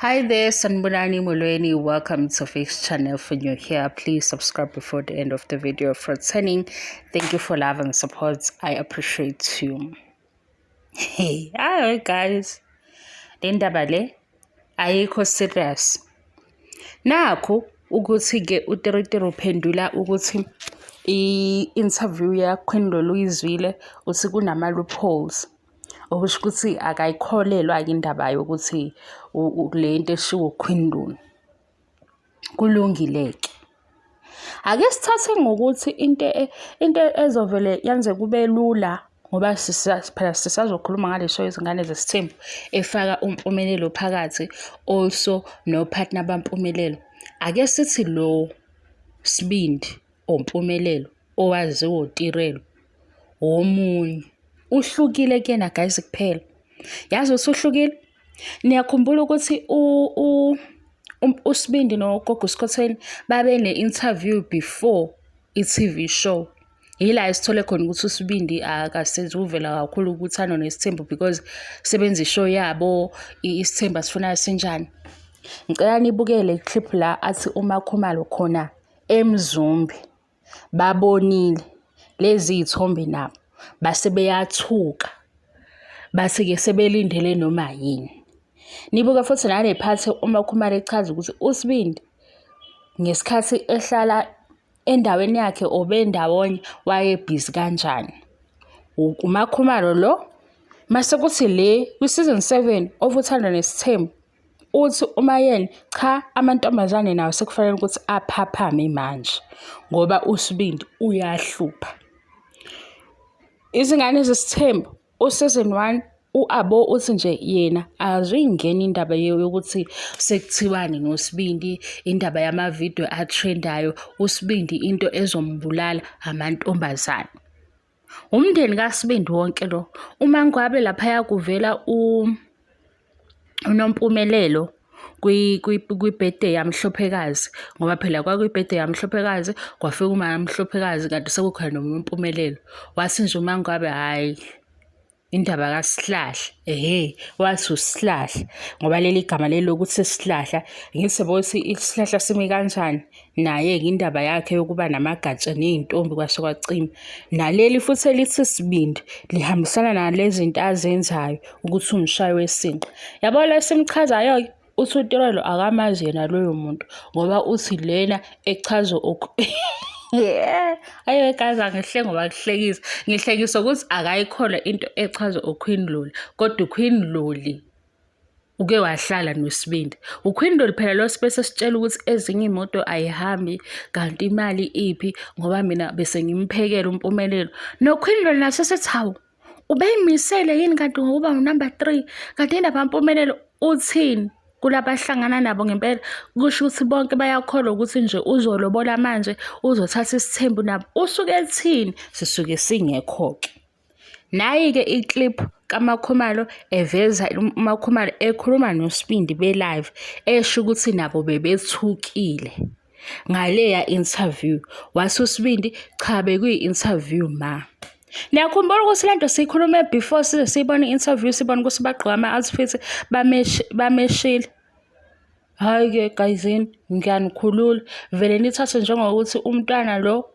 Hi there, Sanbonani Molweni. Welcome to Faith's channel. For you here, please subscribe before the end of the video. For returning, thank you for love and support. I appreciate you. Hey, alright guys. Lendaba le ayikho serious. Nakho ukuthi ke uTeretero uphendula ukuthi i-interview yaKhwini Lolo uyizwile uthi kunama loopholes. Okusho ukuthi akayikholelwa-ke indaba yokuthi le nto eshiwo uQueen Lolo kulungile-ke. Ake sithathe ngokuthi into ezovele yenze kube lula ngoba phela sisazokhuluma ngalesho izingane zesithembu efaka uMpumelelo phakathi also no-partner baMpumelelo. Ake sithi lo Sibindi oMpumelelo owaziwa uTirelo omunye uhlukile kena guys kuphela. Yazi usuhlukile? Niyakhumbula ukuthi uSibindi noGogo Skhotheni babe ne-interview before i-TV show. Yila esithole khona ukuthi uSibindi akasenzi uvela kakhulu ukuthanda nesithembu because sebenza ishow yabo isithembu asifuna sinjani. Ngicela nibukele iclip la athi uMakhumalo khona eMzumbe babonile lezi ithombe nabo base beyathuka base ke sebelindele noma yini. Nibuka futhi nale phathe uMakhumalo echaza ukuthi uSibindi ngesikhathi ehlala endaweni yakhe obendawonye wayebhizi kanjani. uMakhumalo lo mase kuthi le kwi-season 7 of Uthando Nesithembu uthi uma yena cha amantombazane nawo sekufanele ukuthi aphaphame manje ngoba uSibindi uyahlupha. Izingane zesithembu useason 1 uAbo uthi nje yena azingena indaba yokuthi sekuthiwani noSibindi, indaba yamavideo atrendayo, uSibindi into ezombulala amantombazane. Umndeni kaSibindi wonke lo uma ngabe lapha yakuvela uNompumelelo kwi-birthday yamhlophekazi ngoba phela kwakuyi-birthday yamhlophekazi kwafika uMamhlophekazi kanti sekukhona noMpumelelo wathi nje uma ngabe hayi indaba kaSihlahla wathi uSihlahla ngoba leli gama leli lokuthi Sihlahla ngithi bothi isihlahla simi kanjani naye indaba yakhe yokuba namagatsha nezintombi kwase kwacima naleli futhi elithi Sibindi lihambisana nalezi zinto azenzayo ukuthi umshayo wesinqa. Yabo lesimchazayo uthi uTirelo akamazi yena loyo muntu ngoba uthi lena echaza ayo guys angihle ngoba kuhlekisa ngihlekisa ukuthi akayikholwa into echaza uQueen Lolo kodwa uQueen Lolo uke wahlala noSibindi. uQueen Lolo phela lo sibese sitshela ukuthi ezinye imoto ayihambi kanti imali iphi ngoba mina bese ngimphekela uMpumelelo noQueen Lolo naso sethawu ubeyimisele yini kanti ngoba unumber 3 kanti indaba kaMpumelelo uthini kulabahlangana nabo ngempela. Kusho ukuthi bonke bayakholwa ukuthi nje uzolobola manje uzothatha isithembu nabo usuke ethini sisuke singekho-ke. Nayi-ke iclip kaMakhumalo eveza uMakhumalo ekhuluma noSibindi be-live esho ukuthi nabo bebethukile ngaleya interview. Wase uSibindi cha bekuyi-interview ma. Niyakhumbula ukuthi lento siyikhulume before size siyibone i-interview sibone ukuthi bagqoka ama-outfits bameshile. Hayi-ke guyzini ngiyanikhulula vele nithathe njengokuthi umntwana lo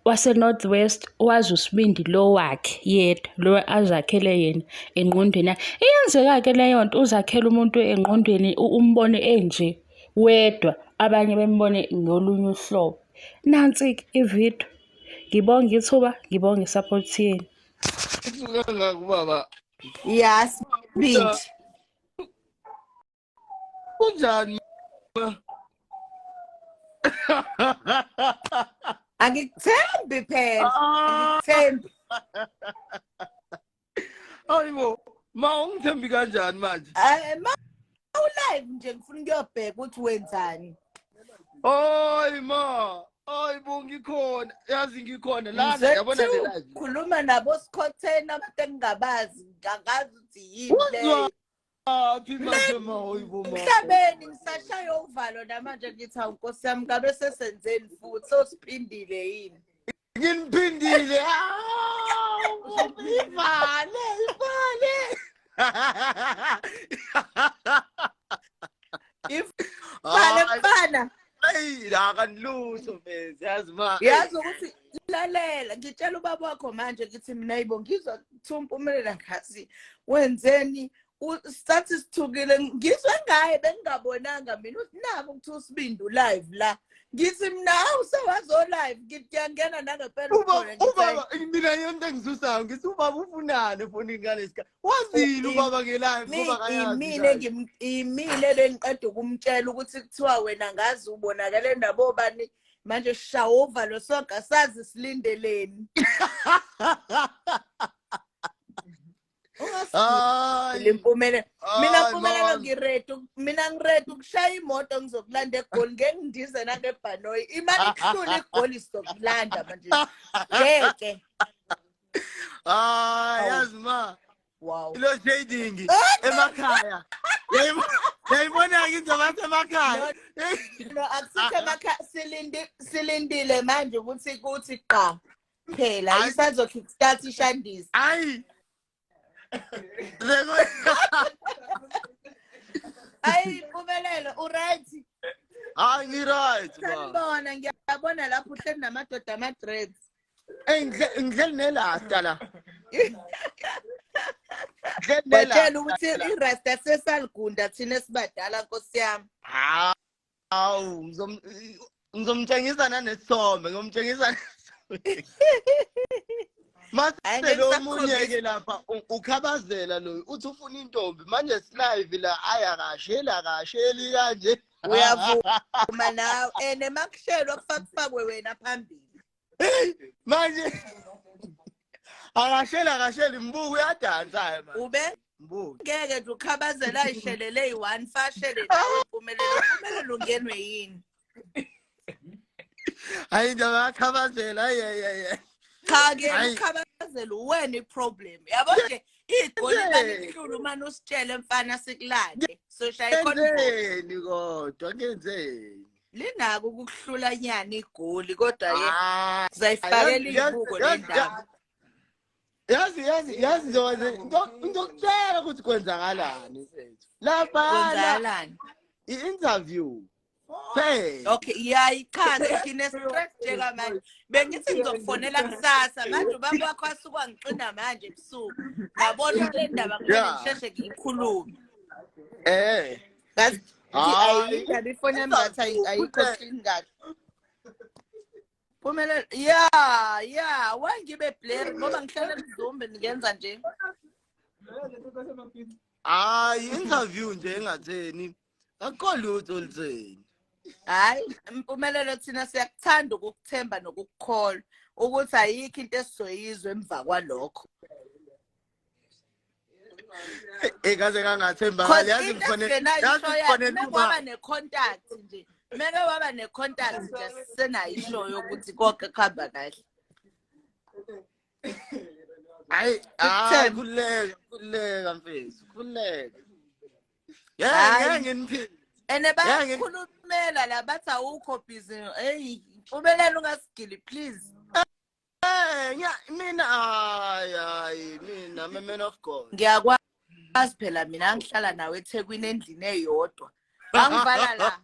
wase-North West wazi uSibindi lo wakhe yedwa lo azakhele yena engqondweni. Iyenzeka-ke leyo nto uzakhele umuntu engqondweni umbone enje wedwa abanye bembone ngolunye uhlobo. Nansi-ke ivideo. Ngibonga ithuba, ngibonga isupport yenu. Baba. Yes, Sibindi. Kunjani? Angikuthembi phela. Angikuthembi. Hayibo, ma ungithembi kanjani manje? Ma ulive nje ngifuna ukuyobheka ukuthi wenzani. Hayi ma. Hayibo ngikhona. Yazi ngikhona lana yabona le live. Khuluma nabo Skhotheni abantu engingabazi ngakazi ukuthi yini le. Phi manje ma hayibo ma. Mhlabeni ngisashaya uvalo namanje ngithi awunkosi yami ngabe sesenzeni futhi sosiphindile yini. Nginiphindile. Ivale. mfana. Hayi la kanilutho mfethu yazi ma. Yazi ukuthi lalela ngitshela ubaba wakho manje ngithi mina yibo ngizwa kuthiwa Mpumelelo ngasi wenzeni start isithukile ngizwe ngaye bengingabonanga mina uthi nabo ukuthi usibindu live la ngithi mina awusewazo live ngiyangena nangempela ubaba mina yonke engisusayo ngithi ubaba ufunane fonini ngalesikhathi wazile ubaba nge-live ngoba kayazi imile bengiqeda ukumtshela ukuthi kuthiwa wena ngazi ubonakale nabobani manje shawo uvalo sonke asazi silindeleni. Limpumelelo mina Mpumelelo ngiredu ukushaya imoto ngizokulanda eGoli ngeke ngidize nangebhanoyi imali kuhlula eGoli sizokulanda manje ngeke yazi ma wow lo shading emakhaya yayibona ke abantu emakhaya no akusithi emakhaya silindile manje ukuthi qa phela isazo kickstart ishandisa hayi Hayi Mpumelelo uright hayi ngi-right sanibona ngiyabona lapho uhleli namadoda ama-dreads ngihleli nelasta la batshela ukuthi irasta sesaligunda thina esibadala nkosi yami hawu ngizomtshengisa nanesithombe ngomtshengisa Mase lo munye ke lapha ukhabazela lo uthi ufuna intombi manje silive la ayakashela kasheli kanje uyavuma nawe nemakushelo kufakwe wena phambili manje akashela kasheli mbuku uyadansa manje ube mbuku ngeke nje ukhabazela ayishelele i1 fashele nawe Mpumelelo ungenwe yini hayi ndaba yakhabazela ye cha ke ukhabazela wena iproblem yabo nje igoli balihlulu manje usitshele mfana sikulande so shaya khona kodwa ngenzeni linako ukuhlula nyana igoli kodwa ke sizayifakela ibuko lendaba yazi ngizokutshela ukuthi kwenzakalani mfethu lapha kwenzakalani i-interview hey okay iyayichaza kine stress njeka manje bengithi ngizokufonela kusasa manje ubaba wakho asuka ngixina manje ebusuku ngabona le ndaba kumele ngisheshe ngiyikhulume ngathi ayindaba ifoni yami ngathi ayikho clean kahle Mpumelelo wangibe blur ngoba ngihlala emzumbe ngiyenza nje interview nje engatheni akukho lutho olutheni hayi Mpumelelo thina siyakuthanda ukukuthemba nokukukholwa ukuthi ayikho into esizoyizwa emva kwalokho ekaze kangathembakali yazi ngifonela ngoba necontact nje meke waba necontact nje senayo isho yokuthi konke kuhamba kahle hayi khuleka mfethu khuleka ngeke nginiphile ene bayakhulumela la bathi awukho busy hey Mpumelelo ungasigili please mina mina man of God ngiyakwazi phela mina ngihlala nawe eThekwini endlini eyodwa angivala la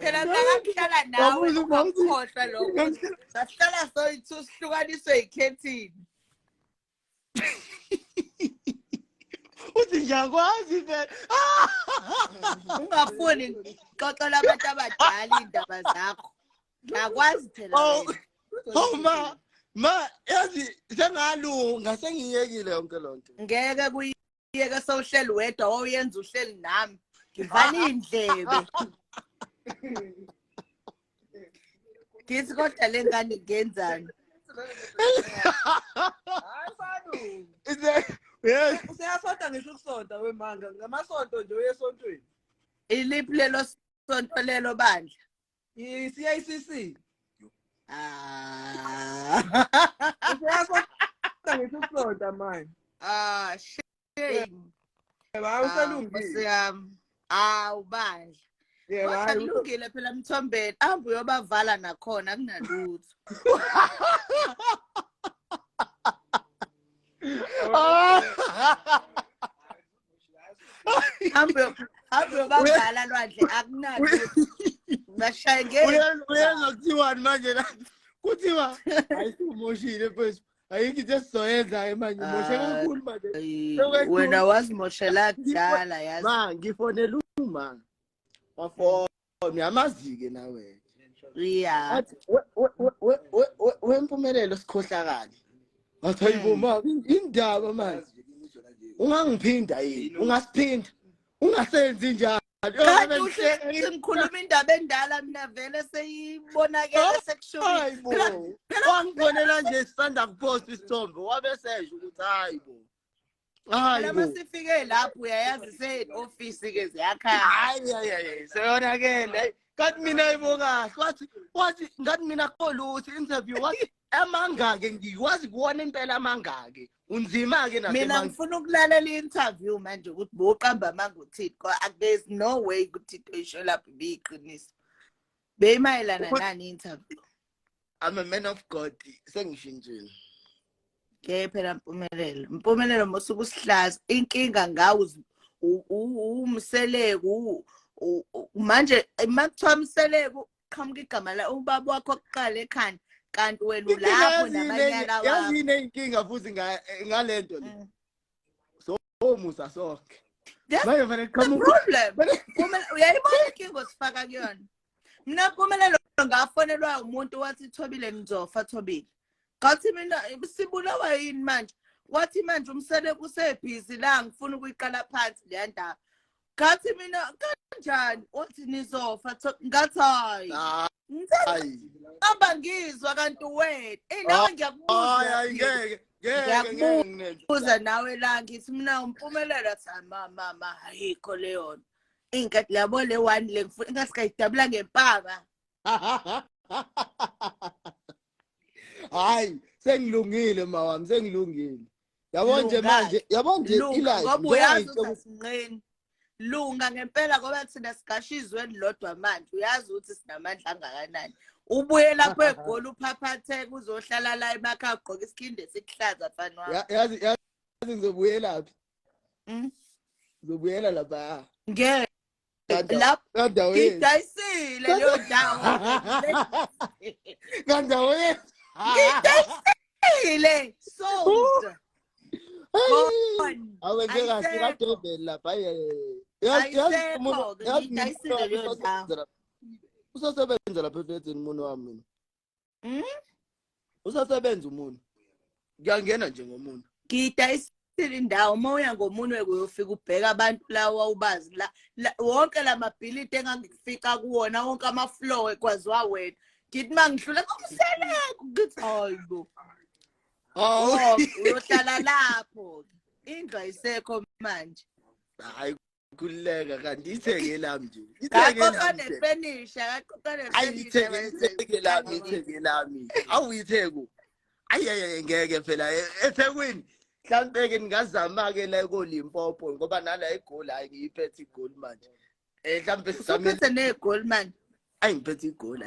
phela ngakuhlala nawe ukukhohlwa lokho sahlala soyithu sihlukaniswe ikhethini uthi ngiyakwazi phela ungafuni xoxela abantu abadala indaba zakho ngiyakwazi phela ma yazi sengalunga sengiyekile yonke lonto ngeke kuyeke sowuhleli wedwa wawuyenza uhleli nami ngivala indlebe ngithi kodwa lengane ngenzani Useyasonta ngisho ukusonta wemanga ngamasonto nje uyesontweni. Iliphi lelo sonto lelo bandla? I-CICC. Useyasonta ngisho ukusonta manje. Shame. Yebo uselungile. Ubandla. Kodwa kulungile phela Mthombeni ahambe uyobavala nakhona kunalutho. hambe babhala lwandle akunalo bashaya ngeke Uyezwa kuthiwa manje la kuthiwa ayisumoshile mfethu ayikho into esizoyenza manje moshe kakhulu manje wena wazimoshela kudala yazi ngifonela uma wafona uyamazi-ke nawe yeah athi wempumelelo sikhohlakala ngathi hayibo ma indaba manje ungangiphinda yini ungasiphinda ungasenzi njalo kanti uhle ngikhuluma indaba endala mina vele seyibonakele sekushoni hayibo wangifonela nje sisanda kupost isithombe wabesesho ukuthi hayibo phela masifike lapho uyayazi se-ofisi ke ziyakhaya hayi seyonakele kanti mina ayibo kahle wathi ngathi mina koluthi interview wathi amangake ngikwazi kuwona impela amangake unzima-ke mina ngifuna ukulalela i-interview manje ukuthi boqamba amanga uthini there's no way ukuthi into isho lapho ibiyiqiniso beyimayelana nani i-interview I'm a man of God sengishintshile ke phela Mpumelelo mosuku sihlaza inkinga ngawo umseleku manje makuthiwa umseleku qhamuka igama la ubaba wakho oqala ekhanda kanti wena ulapho nabanyala wakho yazini inkinga futhi ngalento le somusa sonke manje fanele qhamuka problem uyayibona inkinga osifaka kuyona mina Mpumelelo ngafonelwa umuntu wathi Thobile ngizofa Thobile ngathi mina sibulawa yini manje wathi manje umseleku usebhizi la ngifuna ukuyiqala phansi le ndaba ngathi mina kanjani uthi nizofa ngathi hayi abangizwa kanti wena nawe ngiyakubuza ngiyakubuza nawe la ngithi mina Mpumelelo athi mama ayikho leyo inkathi labo le one le ngifuna ngasikayidabula ngempaka hayi sengilungile mawami sengilungile yabo nje manje yabo nje ilife ngoba uyazi usasinqeni lunga ngempela ngoba thina sigashizweni lodwa manje uyazi ukuthi sinamandla angakanani ubuye lapho egoli uphaphatheka uzohlala la emakhaya ugqoka isikhinde sikuhlaza mfana wami yazi ngizobuyela laphi ngizobuyela lapha ngeke lapho ngidayisile leyo ndawo kandaweni ngidayisile sold awenze kahle kadebel lapha usasebenza lapha eflethini umuntu wami mina usasebenza umuntu ngiyangena nje ngomuntu ngidayisile indawo moya ngomunwe kuyofika ubheka abantu lawa ubazi la wonke lamabhilidi engangifica kuwona wonke ama-floor ekwaziwa wena ngithi mangidlula kumseleku ngithi hayibo uyohlala lapho indlu ayisekho manje hayi kuleka kanti itheke lami nje itheke nefenisha itheke lami awuyitheko ayiye ngeke phela eThekwini mhlawumbe-ke ningazama-ke la koLimpopo ngoba nala igoli hayi ngiyiphethe igoli manje mhlawumbe sizame negoli manje ayingiphethe igoli